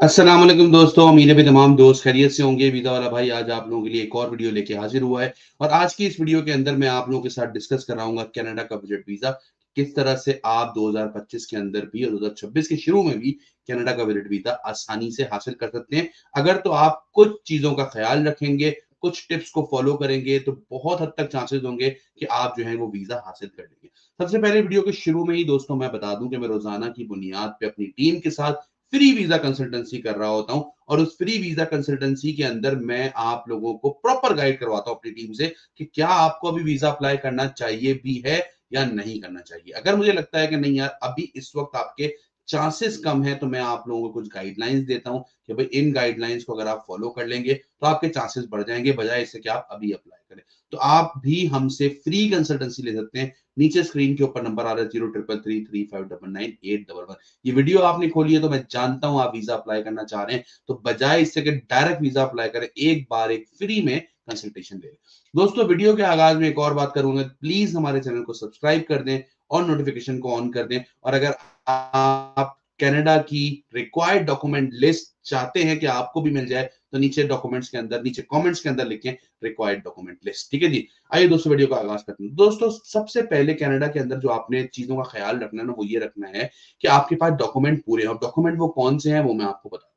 अस्सलाम वालेकुम दोस्तों, उम्मीद है भी तमाम दोस्त खैरियत से होंगे। वीज़ा वाला भाई आज आप लोगों के लिए एक और वीडियो लेके हाज़िर हुआ है और आज की इस वीडियो के अंदर मैं आप लोगों के साथ डिस्कस कर रहा हूँ कनाडा का विज़िट वीज़ा, किस तरह से आप 2025 के अंदर भी और 2026 के शुरू में भी कनाडा का विज़िट वीज़ा आसानी से हासिल कर सकते हैं। अगर तो आप कुछ चीज़ों का ख़्याल रखेंगे, कुछ टिप्स को फ़ॉलो करेंगे, तो बहुत हद तक चांसेज़ होंगे कि आप जो है वो वीज़ा हासिल कर लेंगे। सबसे पहले वीडियो के शुरू में ही दोस्तों मैं बता दूँ कि मैं रोज़ाना की बुनियाद पे अपनी टीम के साथ फ्री वीजा कंसल्टेंसी कर रहा होता हूं और उस फ्री वीजा कंसल्टेंसी के अंदर मैं आप लोगों को प्रॉपर गाइड करवाता हूं अपनी टीम से कि क्या आपको अभी वीजा अप्लाई करना चाहिए भी है या नहीं करना चाहिए। अगर मुझे लगता है कि नहीं यार अभी इस वक्त आपके चांसेस कम है तो मैं आप लोगों को कुछ गाइडलाइंस देता हूं कि भाई इन गाइडलाइंस को अगर आप फॉलो कर लेंगे तो आपके चांसेस बढ़ जाएंगे बजाय इससे कि आप अभी अप्लाई करें। तो आप भी हमसे फ्री कंसल्टेंसी ले सकते हैं। नीचे स्क्रीन के ऊपर नंबर आ रहा है 03333599 811। ये वीडियो आपने खोली है तो मैं जानता हूं आप वीजा अप्लाई करना चाह रहे हैं, तो बजाय इससे कि डायरेक्ट वीजा अप्लाई करें एक बार एक फ्री में कंसल्टेशन ले लें। दोस्तों वीडियो के आगाज में एक और बात करूंगा, प्लीज हमारे चैनल को सब्सक्राइब कर दें और नोटिफिकेशन को ऑन कर दें। और अगर आप कनाडा की रिक्वायर्ड डॉक्यूमेंट लिस्ट चाहते हैं कि आपको भी मिल जाए तो नीचे डॉक्यूमेंट्स के अंदर नीचे कमेंट्स के अंदर लिखें रिक्वायर्ड डॉक्यूमेंट लिस्ट। ठीक है जी, आइए दोस्तों वीडियो का आगाज करते हैं। दोस्तों सबसे पहले कनाडा के अंदर जो आपने चीजों का ख्याल रखना है ना वो ये रखना है कि आपके पास डॉक्यूमेंट पूरे हैं। डॉक्यूमेंट वो कौन से हैं वो मैं आपको बताता हूँ।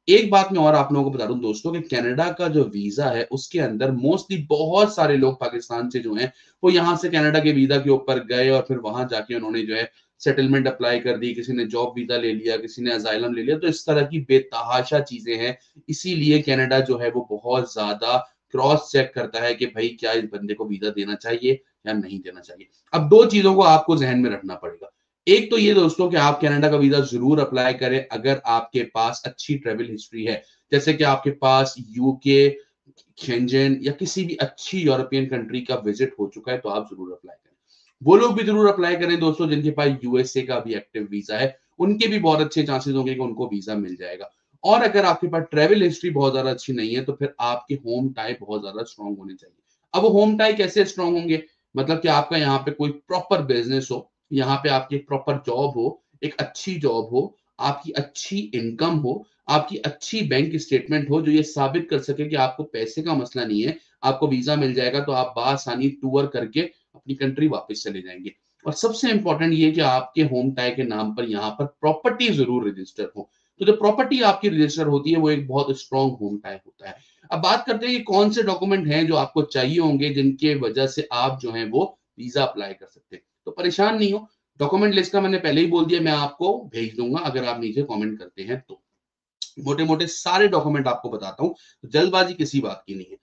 एक बात मैं और आप लोगों को बता दूं दोस्तों कि कनाडा का जो वीजा है उसके अंदर मोस्टली बहुत सारे लोग पाकिस्तान से जो हैं वो यहाँ से कनाडा के वीजा के ऊपर गए और फिर वहां जाके उन्होंने जो है सेटलमेंट अप्लाई कर दी, किसी ने जॉब वीजा ले लिया, किसी ने अजाइलम ले लिया। तो इस तरह की बेतहाशा चीजें हैं। इसीलिए कनाडा जो है वो बहुत ज्यादा क्रॉस चेक करता है कि भाई क्या इस बंदे को वीजा देना चाहिए या नहीं देना चाहिए। अब दो चीजों को आपको जहन में रखना पड़ेगा। एक तो ये दोस्तों कि आप कनाडा का वीजा जरूर अप्लाई करें अगर आपके पास अच्छी ट्रेवल हिस्ट्री है, जैसे कि आपके पास यूके, शेंजन या किसी भी अच्छी यूरोपियन कंट्री का विजिट हो चुका है तो आप जरूर अप्लाई करें। वो लोग भी जरूर अप्लाई करें दोस्तों जिनके पास यूएसए का भी एक्टिव वीजा है, उनके भी बहुत अच्छे चांसेस होंगे कि उनको वीजा मिल जाएगा। और अगर आपके पास ट्रेवल हिस्ट्री बहुत ज्यादा अच्छी नहीं है तो फिर आपके होम टाई बहुत ज्यादा स्ट्रांग होने चाहिए। अब वो होम टाई कैसे स्ट्रांग होंगे, मतलब कि आपका यहाँ पे कोई प्रॉपर बिजनेस हो, यहाँ पे आपकी एक प्रॉपर जॉब हो, एक अच्छी जॉब हो, आपकी अच्छी इनकम हो, आपकी अच्छी बैंक स्टेटमेंट हो जो ये साबित कर सके कि आपको पैसे का मसला नहीं है, आपको वीजा मिल जाएगा तो आप बासानी टूर करके अपनी कंट्री वापस चले जाएंगे। और सबसे इंपॉर्टेंट ये कि आपके होम टाई के नाम पर यहाँ पर प्रॉपर्टी जरूर रजिस्टर हो। तो जो प्रॉपर्टी आपकी रजिस्टर होती है वो एक बहुत स्ट्रॉन्ग होम टाई होता है। अब बात करते हैं कि कौन से डॉक्यूमेंट हैं जो आपको चाहिए होंगे जिनके वजह से आप जो है वो वीजा अप्लाई कर सकते हैं। तो परेशान नहीं हो, डॉक्यूमेंट लिस्ट का मैंने पहले ही बोल दिया, मैं आपको भेज दूंगा अगर आप नीचे कमेंट करते हैं तो। मोटे मोटे सारे डॉक्यूमेंट आपको बताता हूँ, तो जल्दबाजी किसी बात की नहीं है।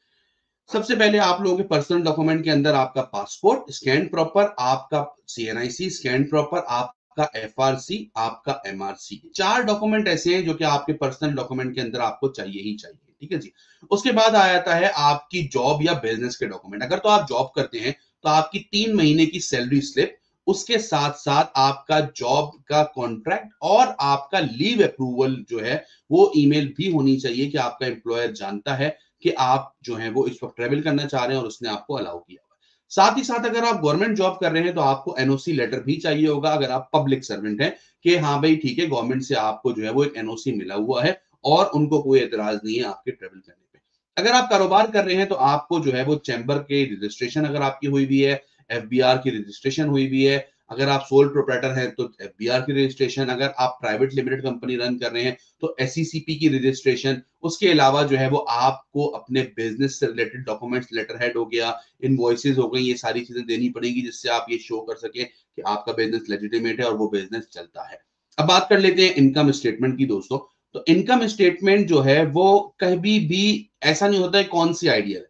सबसे पहले आप लोगों के पर्सनल डॉक्यूमेंट के अंदर आपका पासपोर्ट स्कैन प्रॉपर, आपका सीएनआईसी स्कैन प्रॉपर, आपका एफआरसी, आपका एमआरसी, चार डॉक्यूमेंट ऐसे हैं जो कि आपके पर्सनल डॉक्यूमेंट के अंदर आपको चाहिए ही चाहिए। ठीक है जी। उसके बाद आ जाता है आपकी जॉब या बिजनेस के डॉक्यूमेंट। अगर तो आप जॉब करते हैं तो आपकी 3 महीने की सैलरी स्लिप, उसके साथ साथ आपका जॉब का कॉन्ट्रैक्ट और आपका लीव अप्रूवल जो है वो ईमेल भी होनी चाहिए कि आपका एम्प्लॉयर जानता है कि आप जो है वो इस वक्त ट्रेवल करना चाह रहे हैं और उसने आपको अलाउ किया हुआ है। साथ ही साथ अगर आप गवर्नमेंट जॉब कर रहे हैं तो आपको एनओसी लेटर भी चाहिए होगा अगर आप पब्लिक सर्वेंट हैं कि हाँ भाई ठीक है गवर्नमेंट से आपको जो है वो एक एनओसी मिला हुआ है और उनको कोई एतराज नहीं है आपके ट्रेवल करने पे। अगर आप कारोबार कर रहे हैं तो आपको जो है वो चैम्बर के रजिस्ट्रेशन अगर आपकी हुई भी है, एफबीआर की रजिस्ट्रेशन हुई भी है, अगर आप सोल प्रोप्राइटर हैं तो एफबीआर की रजिस्ट्रेशन, अगर आप प्राइवेट लिमिटेड कंपनी रन कर रहे हैं तो एसईसीपी की रजिस्ट्रेशन। उसके अलावा जो है वो आपको अपने बिजनेस से रिलेटेड डॉक्यूमेंट्स, लेटर हेड हो गया, इनवॉइसेस हो गई, ये सारी चीजें देनी पड़ेगी जिससे आप ये शो कर सके कि आपका बिजनेस लेजिटिमेट है और वो बिजनेस चलता है। अब बात कर लेते हैं इनकम स्टेटमेंट की दोस्तों। तो इनकम स्टेटमेंट जो है वो कभी भी ऐसा नहीं होता है कौन सी आइडियल है,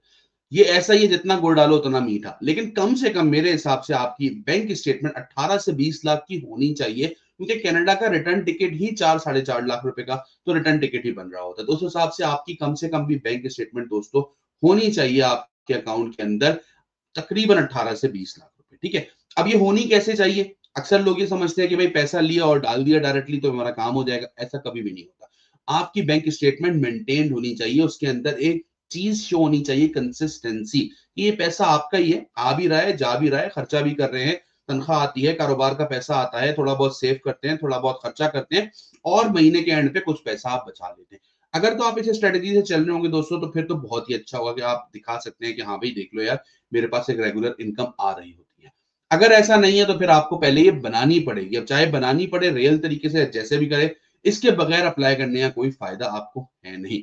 ये ऐसा ही है जितना गुड़ डालो उतना मीठा। लेकिन कम से कम मेरे हिसाब से आपकी बैंक स्टेटमेंट 18 से 20 लाख की होनी चाहिए, क्योंकि कनाडा का रिटर्न टिकट ही 4 साढ़े 4 लाख रुपए का तो रिटर्न टिकट ही बन रहा होता है। तो उस हिसाब से आपकी कम से कम भी बैंक स्टेटमेंट दोस्तों होनी चाहिए आपके अकाउंट के अंदर तकरीबन 18 से 20 लाख रुपए। ठीक है। अब ये होनी कैसे चाहिए, अक्सर लोग ये समझते हैं कि भाई पैसा लिया और डाल दिया डायरेक्टली तो हमारा काम हो जाएगा, ऐसा कभी भी नहीं होता। आपकी बैंक स्टेटमेंट मेंटेन होनी चाहिए, उसके अंदर एक चीज शो होनी चाहिए, कंसिस्टेंसी, कि ये पैसा आपका ही है, आ भी रहा है जा भी रहा है, खर्चा भी कर रहे हैं, तनख्वाह आती है, कारोबार का पैसा आता है, थोड़ा बहुत सेव करते हैं, थोड़ा बहुत खर्चा करते हैं और महीने के एंड पे कुछ पैसा आप बचा लेते हैं। अगर तो आप इस स्ट्रेटेजी से चल रहे होंगे दोस्तों, तो फिर तो बहुत ही अच्छा होगा कि आप दिखा सकते हैं कि हाँ भाई देख लो यार, मेरे पास एक रेगुलर इनकम आ रही होती है। अगर ऐसा नहीं है तो फिर आपको पहले ये बनानी पड़ेगी। अब चाहे बनानी पड़े रियल तरीके से, जैसे भी करे, इसके बगैर अप्लाई करने का कोई फायदा आपको है नहीं।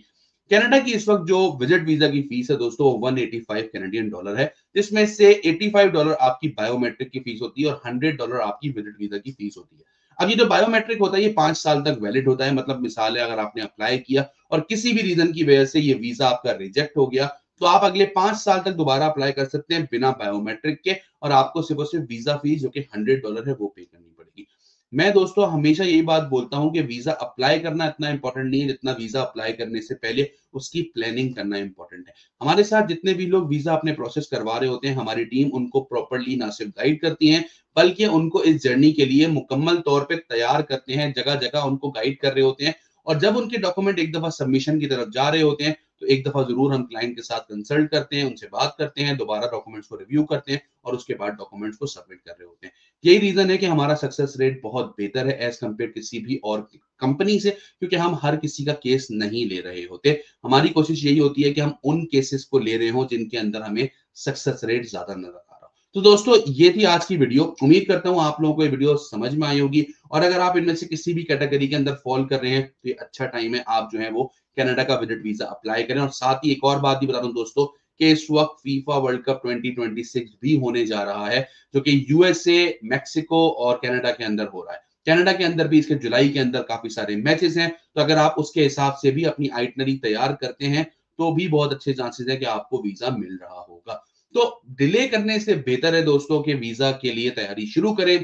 कनाडा की इस वक्त जो विजिट वीजा की फीस है दोस्तों, 185 कैनेडियन डॉलर है, जिसमें से $85 आपकी बायोमेट्रिक की फीस होती है और $100 आपकी विजिट वीजा की फीस होती है। अब ये जो बायोमेट्रिक होता है ये 5 साल तक वैलिड होता है। मतलब मिसाल है, अगर आपने अप्लाई किया और किसी भी रीजन की वजह से ये वीजा आपका रिजेक्ट हो गया, तो आप अगले 5 साल तक दोबारा अप्लाई कर सकते हैं बिना बायोमेट्रिक के, और आपको सिर्फ और सिर्फ वीजा फीस जो कि $100 है वो पे करनी पड़ेगी। मैं दोस्तों हमेशा यही बात बोलता हूं कि वीजा अप्लाई करना इतना इंपॉर्टेंट नहीं है जितना वीजा अप्लाई करने से पहले उसकी प्लानिंग करना इंपॉर्टेंट है। हमारे साथ जितने भी लोग वीजा अपने प्रोसेस करवा रहे होते हैं, हमारी टीम उनको प्रॉपरली ना सिर्फ गाइड करती है, बल्कि उनको इस जर्नी के लिए मुकम्मल तौर पे तैयार करते हैं, जगह जगह उनको गाइड कर रहे होते हैं। और जब उनके डॉक्यूमेंट एक दफा सबमिशन की तरफ जा रहे होते हैं, तो एक दफा जरूर हम क्लाइंट के साथ कंसल्ट करते हैं, उनसे बात करते हैं, दोबारा डॉक्यूमेंट्स को रिव्यू करते हैं और उसके बाद डॉक्यूमेंट्स को सबमिट कर रहे होते हैं। यही रीजन है कि हमारा सक्सेस रेट बहुत बेहतर है एज कम्पेयर किसी भी और कंपनी से, क्योंकि हम हर किसी का केस नहीं ले रहे होते। हमारी कोशिश यही होती है कि हम उन केसेस को ले रहे हो जिनके अंदर हमें सक्सेस रेट ज्यादा नजर आ रहा हो। तो दोस्तों ये थी आज की वीडियो। उम्मीद करता हूं आप लोगों को ये वीडियो समझ में आई होगी, और अगर आप इनमें से किसी भी कैटेगरी के अंदर फॉल कर रहे हैं तो ये अच्छा टाइम है, आप जो है वो कनाडा का विजिट वीजा अप्लाई करें। और साथ ही एक और बात भी बता दूं दोस्तों कि इस वक्त फीफा वर्ल्ड कप 2026 भी होने जा रहा है, जो कि यूएसए, मैक्सिको और कनाडा के अंदर हो रहा है। कनाडा के अंदर भी इसके जुलाई के अंदर काफी सारे मैचेस हैं, तो अगर आप उसके हिसाब से भी अपनी आइटनरी तैयार करते हैं तो भी बहुत अच्छे चांसेस है कि आपको वीजा मिल रहा होगा। तो डिले करने से बेहतर है दोस्तों कि वीजा के लिए तैयारी शुरू करें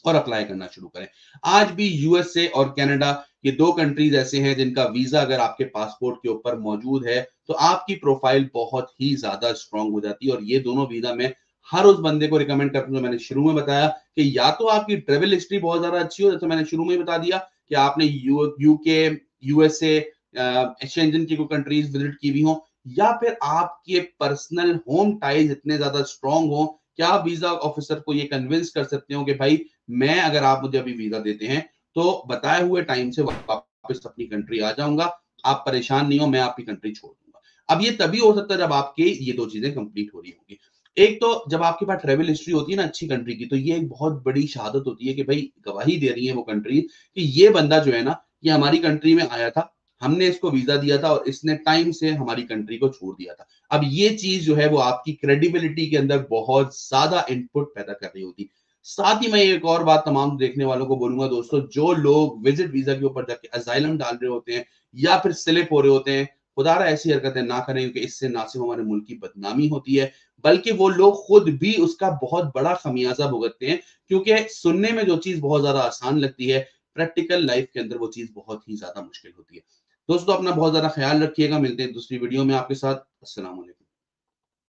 और अप्लाई करना शुरू करें। आज भी यूएसए और कनाडा, ये दो कंट्रीज ऐसे हैं जिनका वीजा अगर आपके पासपोर्ट के ऊपर मौजूद है तो आपकी प्रोफाइल बहुत ही ज्यादा स्ट्रांग हो जाती है। और ये दोनों वीजा मैं हर उस बंदे को रिकमेंड करता हूं, जो मैंने शुरू में बताया कि या तो आपकी ट्रेवल हिस्ट्री बहुत ज्यादा अच्छी हो, जैसे मैंने शुरू में बता दिया कि आपने यूके, यूएसए, शेंजन की कोई कंट्रीज विजिट की भी हो, या फिर आपके पर्सनल होम टाइज इतने ज्यादा स्ट्रांग हो कि आप वीजा ऑफिसर को ये कन्विंस कर सकते हो कि भाई मैं, अगर आप मुझे अभी वीजा देते हैं तो बताए हुए टाइम से वापस अपनी कंट्री आ जाऊंगा, आप परेशान नहीं हो, मैं आपकी कंट्री छोड़ दूंगा। अब ये तभी हो सकता है जब आपके ये दो चीजें कंप्लीट हो रही होंगी। एक तो जब आपके पास ट्रेवल हिस्ट्री होती है ना अच्छी कंट्री की, तो ये एक बहुत बड़ी शहादत होती है कि भाई गवाही दे रही है वो कंट्री कि ये बंदा जो है ना, ये हमारी कंट्री में आया था, हमने इसको वीजा दिया था और इसने टाइम से हमारी कंट्री को छोड़ दिया था। अब ये चीज जो है वो आपकी क्रेडिबिलिटी के अंदर बहुत ज्यादा इनपुट पैदा कर रही होती। साथ ही मैं एक और बात तमाम देखने वालों को बोलूंगा दोस्तों, जो लोग विजिट वीजा के ऊपर जाके असाइलम डाल रहे होते हैं या फिर स्लिप हो रहे होते हैं, खुदारा ऐसी हरकतें ना करें, क्योंकि इससे ना सिर्फ हमारे मुल्क की बदनामी होती है, बल्कि वो लोग खुद भी उसका बहुत बड़ा खमियाजा भुगतते हैं। क्योंकि सुनने में जो चीज बहुत ज्यादा आसान लगती है, प्रैक्टिकल लाइफ के अंदर वो चीज बहुत ही ज्यादा मुश्किल होती है। दोस्तों अपना बहुत ज्यादा ख्याल रखिएगा, मिलते हैं दूसरी वीडियो में आपके साथ। अस्सलाम वालेकुम।